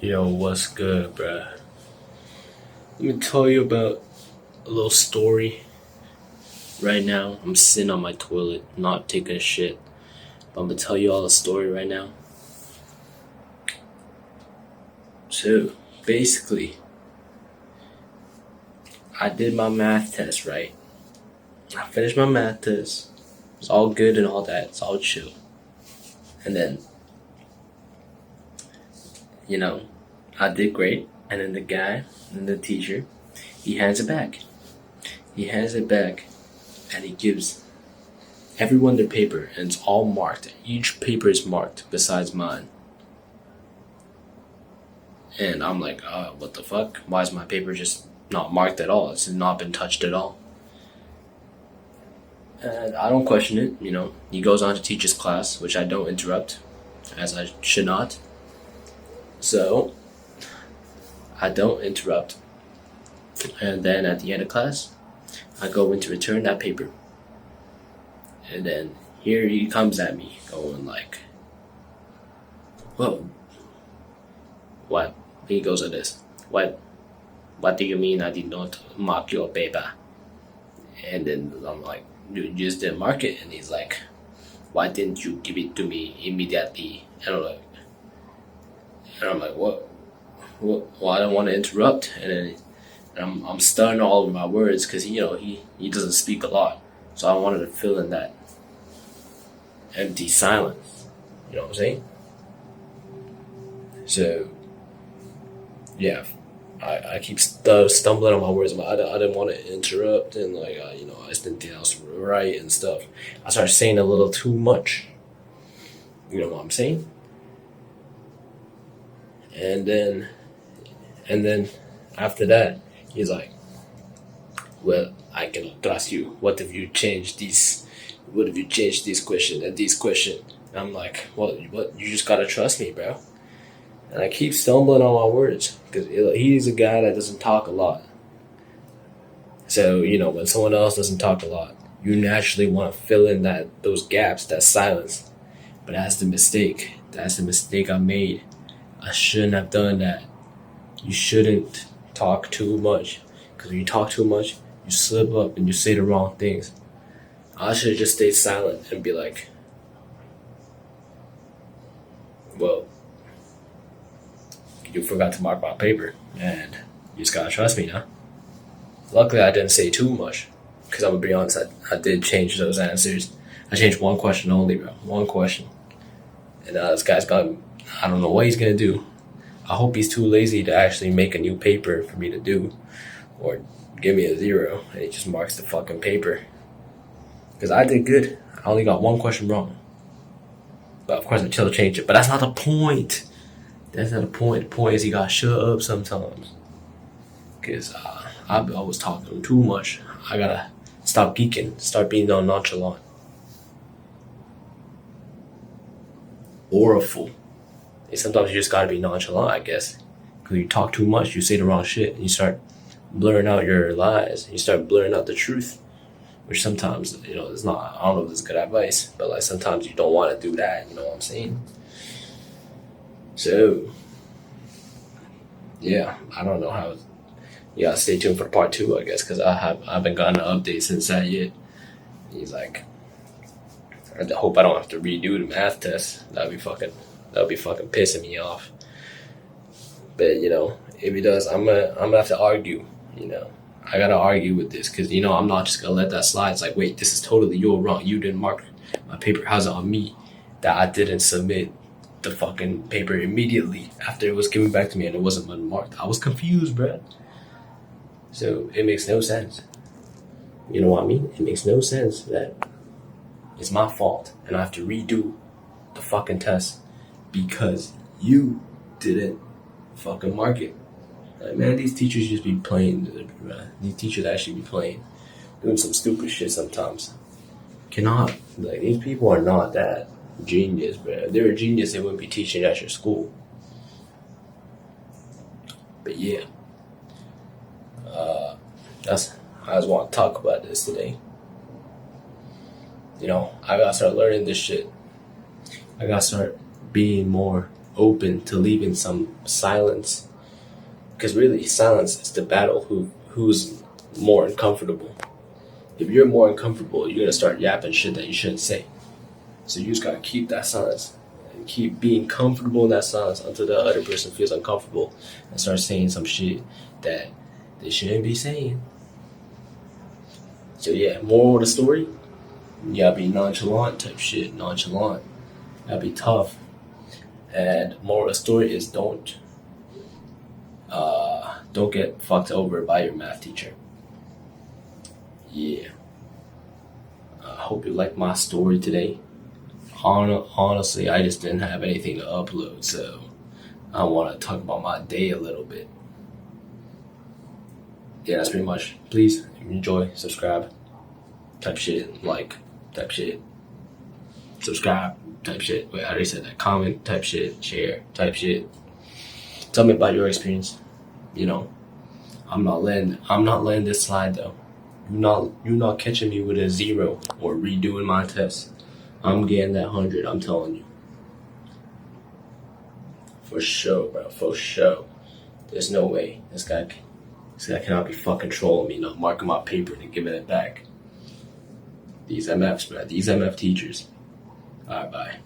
Yo, what's good, bruh? Let me tell you about a little story. Right now, I'm sitting on my toilet, not taking a shit. But I'm gonna tell you all a story right now. So, basically, I did my math test, right? I finished my math test. It's all good and all that. It's all chill. And then, you know, I did great. And then the guy, and the teacher, he hands it back. He hands it back, and he gives everyone their paper, and it's all marked. Each paper is marked besides mine. And I'm like, what the fuck? Why is my paper just not marked at all? It's not been touched at all. And I don't question it. He goes on to teach his class, which I don't interrupt, as I should not. So, I don't interrupt. And then at the end of class, I go in to return that paper. And then here he comes at me, going like, whoa, what? He goes like this. What do you mean I did not mark your paper? And then I'm like, you just didn't mark it. And he's like, why didn't you give it to me immediately? And I'm like, what? Well, I don't want to interrupt. And then I'm stuttering all over my words because he doesn't speak a lot. So I wanted to fill in that empty silence. You know what I'm saying? So, yeah, I keep stumbling on my words. But I didn't want to interrupt, and I just didn't think I was right and stuff. I started saying a little too much. You know what I'm saying? And then after that, he's like, "Well, I cannot trust you. What if you change these? What if you change this question and this question?" And I'm like, "What? You just gotta trust me, bro." And I keep stumbling on my words because he's a guy that doesn't talk a lot. So when someone else doesn't talk a lot, you naturally want to fill in those gaps, that silence. But that's the mistake. That's the mistake I made. I shouldn't have done that. You shouldn't talk too much, because when you talk too much, you slip up and you say the wrong things. I should have just stayed silent and be like, well, you forgot to mark my paper, and you just gotta trust me now. Luckily, I didn't say too much, because I'm gonna be honest, I did change those answers. I changed one question only, bro. One question. And this guy's I don't know what he's gonna do. I hope he's too lazy to actually make a new paper for me to do, or give me a 0, and he just marks the fucking paper. Because I did good. I only got one question wrong. But of course, I still changed it. But that's not the point. That's not the point. The point is you gotta shut up sometimes. Because I was talking too much. I gotta stop geeking. Start being nonchalant. Or a fool. And sometimes you just gotta be nonchalant, I guess. Because you talk too much, you say the wrong shit. And you start blurring out your lies. You start blurring out the truth. Which sometimes, it's not, I don't know if it's good advice. But sometimes you don't want to do that. You know what I'm saying? So, yeah, I don't know how. You gotta stay tuned for part 2, I guess, because I haven't gotten an update since that yet. He's like, I hope I don't have to redo the math test. That'd be fucking pissing me off. But if he does, I'm gonna have to argue. I gotta argue with this because I'm not just gonna let that slide. It's like, wait, this is totally your wrong. You didn't mark my paper. How's it on me that I didn't submit the fucking paper immediately after it was given back to me and it wasn't unmarked? I was confused, bruh. So it makes no sense. You know what I mean? It makes no sense that it's my fault and I have to redo the fucking test because you didn't fucking mark it. Like, man, these teachers just be playing. These teachers actually be playing, doing some stupid shit sometimes. These people are not that genius, bro. If they were genius, they wouldn't be teaching at your school. But yeah, I just want to talk about this today. I gotta start learning this shit. I gotta start being more open to leaving some silence. Because really, silence is the battle who's more uncomfortable. If you're more uncomfortable, you're gonna start yapping shit that you shouldn't say. So you just gotta keep that silence and keep being comfortable in that silence until the other person feels uncomfortable and starts saying some shit that they shouldn't be saying. So yeah, moral of the story, you gotta be nonchalant type shit. Nonchalant. You gotta be tough. And moral of the story is don't get fucked over by your math teacher. Yeah. I hope you liked my story today. Honestly, I just didn't have anything to upload, so I want to talk about my day a little bit. Yeah, that's pretty much. Please enjoy, subscribe, type shit, like, type shit, subscribe, type shit. Wait, I already said that. Comment, type shit, share, type shit. Tell me about your experience. You know, I'm not letting this slide though. You're not catching me with a 0 or redoing my test. I'm getting that 100. I'm telling you, for sure, bro. For sure. There's no way this guy cannot be fucking trolling me, not marking my paper and giving it back. These MFs, bro. These MF teachers. Alright, bye.